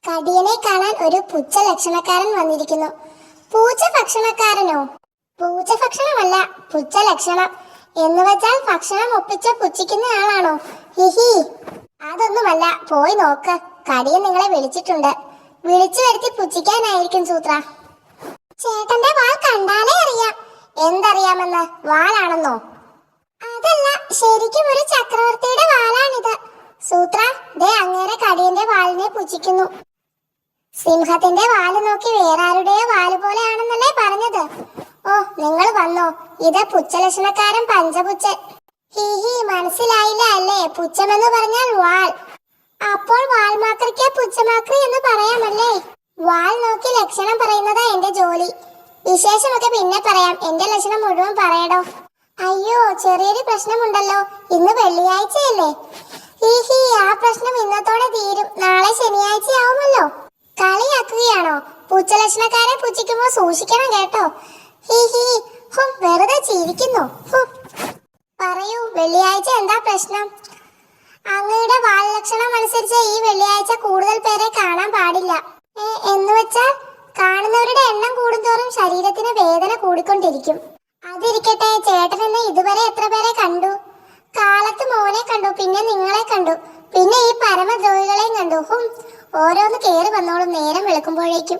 കടിയനെ കാണാൻ ഒരു പുച്ഛ ലക്ഷണക്കാരൻ വന്നിരിക്കുന്നു. പൂച്ച ഭക്ഷണക്കാരനോ? പൂച്ച ഭക്ഷണമല്ല, പുച്ഛ ലക്ഷണം എന്ന് വെച്ചാൽ ഭക്ഷണം ഒപ്പിച്ച പുച്ഛിക്കുന്ന ആളാണോ? ഹിഹി, അതൊന്നുമല്ല. പോയി നോക്ക്, കടിയൻ നിങ്ങളെ വിളിച്ചിട്ടുണ്ട്. വിളിച്ചു വരുത്തി പുച്ഛിക്കാനായിരിക്കും സൂത്ര. ചേട്ടന്റെ വാൾ കണ്ടാലേ അറിയാം. എന്തറിയാമെന്ന്? വാളാണെന്നോ? അതല്ല, ശരിക്കും ഒരു ചക്രവർത്തിയുടെ വാളാണിത്. സൂത്ര, ദേ അങ്ങേരെ കടിയന്റെ വാളിനെ പുച്ഛിക്കുന്നു. സിംഹത്തിന്റെ വാല് നോക്കി വേറാരുടെയോ വാല് പോലെയാണെന്നല്ലേ പറഞ്ഞത്? ഓ, നിങ്ങൾ വന്നോ? ഇത് പുച്ഛലക്ഷണക്കാരൻ പഞ്ചപുച്ഛൻ. ഹി മനസ്സിലായില്ല അല്ലേ? പുച്ഛമെന്ന് പറഞ്ഞാൽ വാൾ. അപ്പോൾ വാൾമാക്രിക്ക് പുച്ഛമാക്രി എന്ന് പറയാമല്ലേ? വാൾ നോക്കി ലക്ഷണം പറയുന്നതാ എന്റെ ജോലി. വിശേഷമൊക്കെ പിന്നെ പറയാം, എന്റെ ലക്ഷണം മുഴുവൻ പറയടോ. അയ്യോ, ചെറിയൊരു പ്രശ്നമുണ്ടല്ലോ. ഇന്ന് വെള്ളിയാഴ്ചയല്ലേ? ഹിഹി, ആ പ്രശ്നം ഇന്നത്തോടെ തീരും. നാളെ ശനിയാഴ്ചയാവുമല്ലോ. കളിയാക്കുകയാണോ? പുച്ഛലക്ഷണക്കാരെ പുച്ഛിക്കുമ്പോ സൂക്ഷിക്കണം കേട്ടോ. ഹിഹി, വെറുതെ ചിരിക്കുന്നു. പറയൂ, വെള്ളിയാഴ്ച എന്താ പ്രശ്നം? അങ്ങയുടെ വാൾ ലക്ഷണം അനുസരിച്ച് ഈ വെള്ളിയാഴ്ച കൂടുതൽ പേരെ കാണാൻ പാടില്ല. എന്ന് വെച്ചാൽ കാണുന്നവരുടെ എണ്ണം കൂടുന്തോറും ശരീരത്തിന് വേദന കൂടിക്കൊണ്ടിരിക്കും. അതിരിക്കട്ടെ, ചേട്ടൻ എന്നെ ഇതുവരെ എത്ര പേരെ കണ്ടു? കാലത്ത് മോനെ കണ്ടു, പിന്നെ നിങ്ങളെ കണ്ടു, പിന്നെ ഈ പരമദ്രോഹികളെയും കണ്ടു. ഓരോന്ന് കേറി വന്നോളും നേരം വെളുക്കുമ്പോഴേക്കും.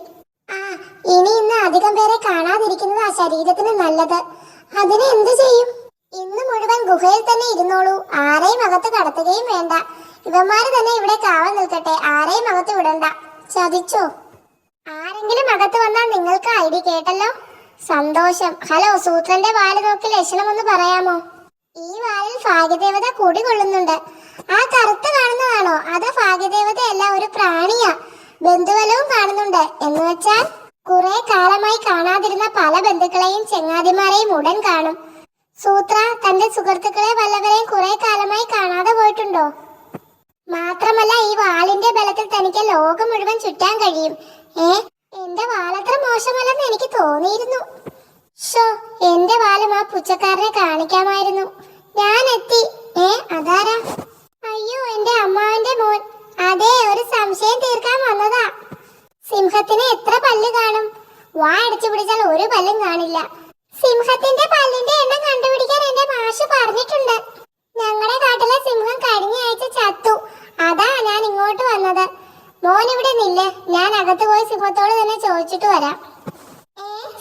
ഇന്ന് അധികം പേരെ കാണാതിരിക്കുന്നതാ ശരീരത്തിന് നല്ലത്. അതിന് എന്ത് ചെയ്യും? ഇന്ന് മുഴുവൻ ഗുഹയിൽ തന്നെ ഇരുന്നോളൂ. ആരെയും അകത്ത് കടത്തുകയും വേണ്ട. ഇവന്മാര് തന്നെ ഇവിടെ കാവൽ നിൽക്കട്ടെ. ആരെയും അകത്ത് വിടണ്ട. ചതിച്ചോ? ആരെങ്കിലും അകത്ത് വന്നാൽ നിങ്ങൾക്ക് ഐഡി കേട്ടല്ലോ. സന്തോഷം. ഹലോ, സൂത്രന്റെ വാല് നോക്കി ലക്ഷണമൊന്ന് പറയാമോ? ഈ വാലിൽ ഭാഗ്യദേവത കുടികൊള്ളുന്നുണ്ട്. ആ കറുത്ത് കാണുന്നതാണോ? അത് ഭാഗ്യദേവതയല്ല, ഒരു പ്രാണിയാ. ബന്ധുവലവും കാണുന്നുണ്ട്. എന്ന് വെച്ചാൽ കുറെ കാലമായി കാണാതിരുന്ന പല ബന്ധുക്കളെയും ചെങ്ങാതിമാരെയും ഉടൻ കാണും. സൂത്ര, തന്റെ സുഹൃത്തുക്കളെ വല്ലവരെയും കുറെ കാലമായി കാണാതെ പോയിട്ടുണ്ടോ? മാത്രമല്ല, ഈ വാളിന്റെ ബലത്തിൽ തനിക്ക് ലോകം മുഴുവൻ ചുറ്റാൻ കഴിയും. എന്റെ വാലത്ര മോശമല്ലെന്ന് എനിക്ക് തോന്നിയിരുന്നു. എന്റെ വാലും ആ പുച്ഛക്കാരനെ കാണിക്കാമായിരുന്നു. ഞാൻ എത്തി. അതാരാ? അയ്യോ, എന്റെ അമ്മാവന്റെ മോൻ. അതെ, ഒരു സംശയം തീർക്കാൻ വന്നതാ. സിംഹത്തിന് എത്ര പല്ല് കാണും? വാ അടിച്ചു പിടിച്ചാൽ ഒരു പല്ലും കാണില്ല. സിംഹത്തിന്റെ പല്ലിന്റെ എണ്ണം കണ്ടുപിടിക്കാൻ എന്റെ മാഷ് പറഞ്ഞിട്ടുണ്ട്. ഞങ്ങളുടെ കാട്ടിലെ സിംഹം കഴിഞ്ഞ ആഴ്ച ചത്തു. അതാ ഞാൻ ഇങ്ങോട്ട് വന്നത്. മോൻ ഇവിടെ നില്ല്, ഞാൻ അകത്ത് പോയി സിംഹത്തോട് തന്നെ ചോദിച്ചിട്ട് വരാം.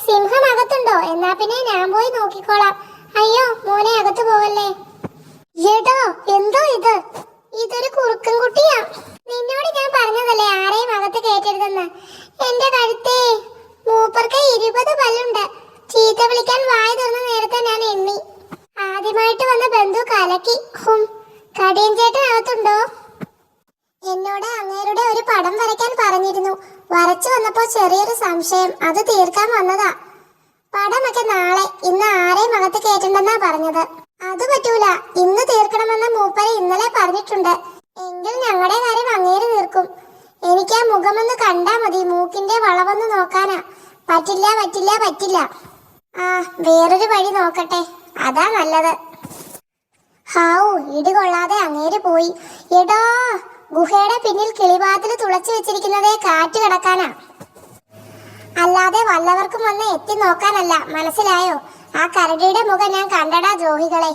സിംഹം അകത്തുണ്ടോ? എന്നാ പിന്നെ ഞാൻ പോയി നോക്കിക്കോളാം. അയ്യോ, മോനെ അകത്ത് പോവല്ലേ. ഏട്ടോ, എന്തോ ഇത്? ഇതൊരു കുറുക്കൻ കുട്ടിയാ. നിന്നോട് ഞാൻ പറഞ്ഞതല്ലേ ആരെയും അകത്ത് കേറ്റരുതെന്ന്. എന്റെ കഴുത്തേ, മൂപ്പർക്ക് 20 പല്ലുണ്ട്. ചീത്ത വിളിക്കാൻ വായ തുറന്ന നേരത്തെ ഞാൻ എണ്ണി. ആദ്യമായിട്ട് വന്ന ബന്ധു കലക്കി. കടിയൻ ചേട്ടൻ അകത്തുണ്ടോ? എന്നോട് അങ്ങേരുടെ ഒരു പടം വരയ്ക്കാൻ പറഞ്ഞിരുന്നു. വരച്ചു വന്നപ്പോ ചെറിയൊരു സംശയം, അത് തീർക്കാൻ വന്നതാ. പടമൊക്കെ നാളെ. ഇന്ന് ആരെയും അകത്ത് കേറ്റണ്ടെന്നാ പറഞ്ഞത്. അത് പറ്റൂല, ഇന്ന് തീർക്കണമെന്ന് മൂപ്പരെ ഇന്നലെ പറഞ്ഞിട്ടുണ്ട്. എങ്കിൽ ഞങ്ങളുടെ കാര്യം അങ്ങേര് തീർക്കും. എനിക്ക് ആ മുഖമൊന്ന് കണ്ടാ മതി. മൂക്കിന്റെ വളവൊന്ന് നോക്കാനാ. പറ്റില്ല പറ്റില്ല പറ്റില്ല. വേറൊരു വഴി നോക്കട്ടെ, അതാ നല്ലത്. ഹാവൂ, ഇടികൊള്ളാതെ അങ്ങേര് പോയി. എടാ, ഗുഹയുടെ പിന്നിൽ കിളിവാതിൽ തുളച്ചു വെച്ചിരിക്കുന്നതേ കാറ്റ് കിടക്കാനാ, അല്ലാതെ വല്ലവർക്കും വന്ന് എത്തി നോക്കാനല്ല. മനസ്സിലായോ? ആ കരടിയുടെ മുഖം ഞാൻ കണ്ടടാ ദ്രോഹികളെ.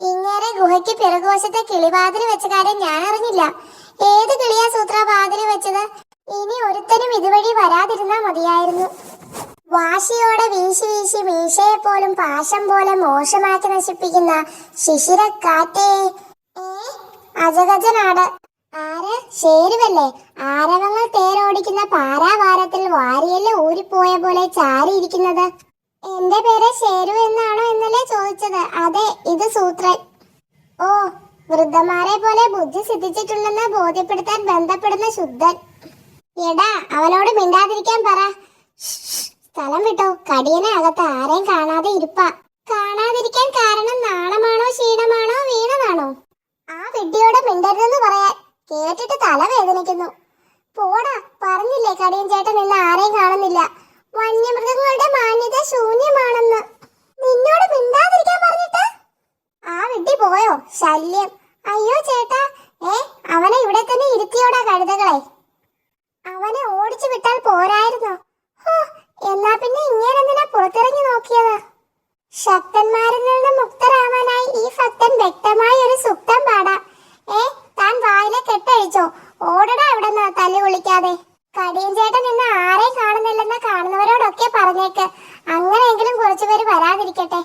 ഇങ്ങേരെ ഗുഹയ്ക്ക് പിറകുവശത്തെ കിളിവാതിൽ വെച്ച കാര്യം ഞാൻ അറിഞ്ഞില്ല. ഏത് കിളിയാ സൂത്ര വാതിൽ വെച്ചത്? ഇനി ഒരുത്തനും ഇതുവഴി വരാതിരുന്നാ മതിയായിരുന്നു. വാശിയോടെ വീശി വീശി മീശയെ പോലും പാശം പോലെ മോശമാക്കി നശിപ്പിക്കുന്ന ശിശിരക്കാറ്റേ. അജഗജനാട്. ആര്? ശേരുവല്ലേ? ആരവങ്ങൾ തേരോടിക്കുന്ന പാരാവാരത്തിൽ വാരിയല് ഊരിപ്പോയ പോലെ ചാരിയിരിക്കുന്നത്. എന്റെ പേര് ശേരു എന്നാണോ എന്നല്ലേ ചോദിച്ചത്? അതെ, ഇത് സൂത്രൻ. ഓ, വൃദ്ധന്മാരെ പോലെ ബുദ്ധി സിദ്ധിച്ചിട്ടുണ്ടെന്ന് ബോധ്യപ്പെടുത്താൻ ബന്ധപ്പെടുന്ന ശുദ്ധൻ. എടാ, അവനോട് മിണ്ടാതിരിക്കാൻ പറ. സ്ഥലം വിട്ടോ, കടിയനെ അകത്ത് ആരെയും കാണാതെ ഇരിപ്പാ. കാണാതിരിക്കാൻ കാരണം നാണമാണോ ക്ഷീണമാണോ വീണതാണോ? ആ വിഡ്ഢിയോട് മിണ്ടരുതെന്ന് പറയാൻ. കേട്ടിട്ട് തല വേദനിക്കുന്നു. പോടാ, പറഞ്ഞില്ലേ കടിയൻ ചേട്ടൻ ഇന്ന് ആരെയും കാണുന്നില്ല. വന്യമൃഗങ്ങളുടെ മാന്യത ശൂന്യമാണെന്ന്. നിന്നോട് മിണ്ടാതിരിക്കാൻ പറഞ്ഞിട്ട് ആ വിഡ്ഢി പോയോ? ശല്യം. അയ്യോ ചേട്ടാ, അവനെ ഇവിടെ തന്നെ ഇരുത്തിയോടാ കഴുതകളെ. അവൻ ഓടിച്ചു വിട്ടാൽ പോരായിരുന്നോ? ഹോ, എന്നാ പിന്നെ ഇങ്ങനെന്തിനാ പുറത്തിറങ്ങി നോക്കിയത്? ശക്തന്മാരിൽ നിന്ന് മുക്തരാവാനായി ഈ ഭക്തൻ വ്യക്തമായ ഒരു സൂക്തം പാടാം. താൻ വായിലെ കെട്ടഴിച്ചോ? ഓടടാ അവിടെന്ന് തല്ലി വിളിക്കാതെ. കടിയൻ ചേട്ടൻ ഇന്ന് ആരെയും കാണുന്നില്ലെന്ന് കാണുന്നവരോടൊക്കെ പറഞ്ഞേക്ക്. അങ്ങനെയെങ്കിലും കുറച്ചുപേര് വരാതിരിക്കട്ടെ.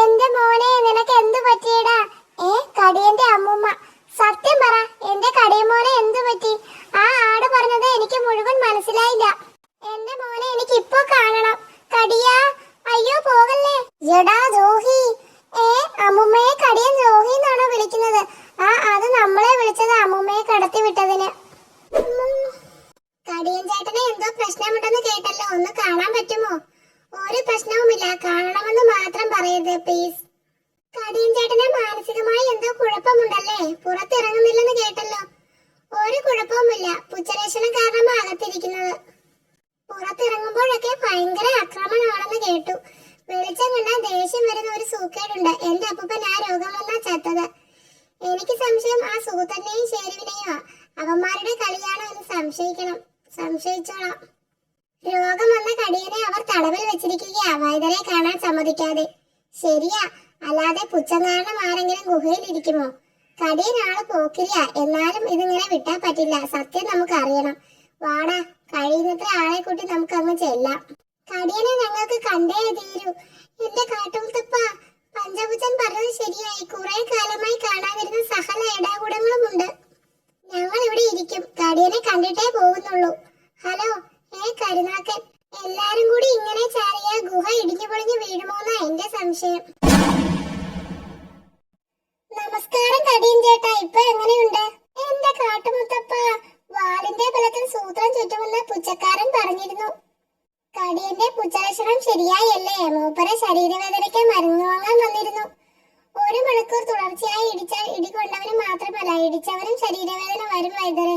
എന്റെ മോനെ, നിനക്ക് എന്തു പറ്റിയടാ? കടിയന്റെ അമ്മൂമ്മ, സത്യം പറ, എന്റെ കടിയൻ മോനെ എന്തു പറ്റി? ആ ആട് പറഞ്ഞത് എനിക്ക് മുഴുവൻ മനസ്സിലായില്ല. എന്റെ മോനെ എനിക്ക് ഇപ്പൊ കാണണം. കടിയാ, അയ്യോ പോകല്ലേ. എടാ ദ്രോഹി. അമ്മുമ്മയെ കടിയൻ ദ്രോഹി എന്നാണോ വിളിക്കുന്നത്? അത് നമ്മളെ വിളിച്ചത് അമ്മുമ്മയെ കടത്തി വിട്ടതിന്. കടിയൻ ചേട്ടനെ എന്തോ പ്രശ്നമുണ്ടെന്ന് കേട്ടല്ലോ, ഒന്ന് കാണാൻ പറ്റുമോ? ഒരു പ്രശ്നവുമില്ല, കാണണമെന്ന് മാത്രം പറയരുത് പ്ലീസ്. കടിയൻ ചേട്ടന് മാനസികമായി എന്തോ കുഴപ്പമുണ്ടല്ലേ? പുറത്തിറങ്ങുന്നില്ലെന്ന് കേട്ടല്ലോ. ഒരു കുഴപ്പവുമില്ല, പുച്ഛലക്ഷണം കാരണമാണ് അകത്തിരിക്കുന്നത്. പുറത്തിറങ്ങുമ്പോഴൊക്കെ ഭയങ്കര ആക്രമണമാണെന്ന് കേട്ടു. വെളിച്ചം കണ്ടാൽ ദേഷ്യം വരുന്ന ഒരു സൂക്കേടുണ്ട്. എന്റെ അപ്പൂപ്പൻ ആ രോഗം വന്നാ ചത്തത്. എനിക്ക് സംശയം ആ സൂതന്റെയും ശേരുവിനെയോ അവന്മാരുടെ കളിയാണോ എന്ന് സംശയിച്ചോളാം. രോഗം വന്ന കടിയനെ അവർ തടവിൽ വെച്ചിരിക്കുകയാ, വൈദ്യരെ കാണാൻ സമ്മതിക്കാതെ. ശരിയാ, അല്ലാതെ പുച്ഛം കാരണം ആരെങ്കിലും ഗുഹയിൽ ഇരിക്കുമോ? കടിയൻ ആള് പോക്കില്ല, എന്നാലും ഇതിങ്ങനെ വിട്ടാ പറ്റില്ല. സത്യം നമുക്ക് അറിയണം. വാടാ, കഴിയുന്നത്ര ആളെ കൂട്ടി നമുക്ക് അങ്ങ് ചെല്ലാം. കടിയനെ ഞങ്ങൾക്ക് കണ്ടേ തീരൂ. എന്റെ കാട്ടുമുത്തപ്പ, പഞ്ചപുച്ചൻ പറഞ്ഞത് ശരിയായി. കുറെ കാലമായി കാണാതിരുന്ന സകല ഇടാകൂടങ്ങളുമുണ്ട്. ഞങ്ങൾ ഇവിടെ ഇരിക്കും, കടിയനെ കണ്ടിട്ടേ പോകുന്നുള്ളൂ. ഹലോ, കരുനാക്കൻ, എല്ലാരും കൂടി ഇങ്ങനെ ചാരിയ ഗുഹ ഇടിഞ്ഞു പൊളിഞ്ഞു വീഴുമോന്നാ എന്റെ സംശയം. നമസ്കാരം കടിയൻ ചേട്ടാ, ഇപ്പൊ എങ്ങനെയുണ്ട്? എന്റെ കാട്ടുമുത്തപ്പ, വാളിന്റെ ബലത്തിൽ സൂത്രം ചുറ്റുമെന്ന് പുച്ചക്കാരൻ പറഞ്ഞിരുന്നു. കടിയന്റെ പുച്ഛലക്ഷണം ശരിയായല്ലേ? മൂപ്പര ശരീരവേദനയ്ക്ക് മരുന്ന് വാങ്ങാൻ വന്നിരുന്നു. 1 മണിക്കൂർ തുടർച്ചയായി ഇടിച്ചാൽ ഇടി കൊണ്ടവന് മാത്രമല്ല, ഇടിച്ചവനും ശരീരവേദന വരും വൈദ്യരെ.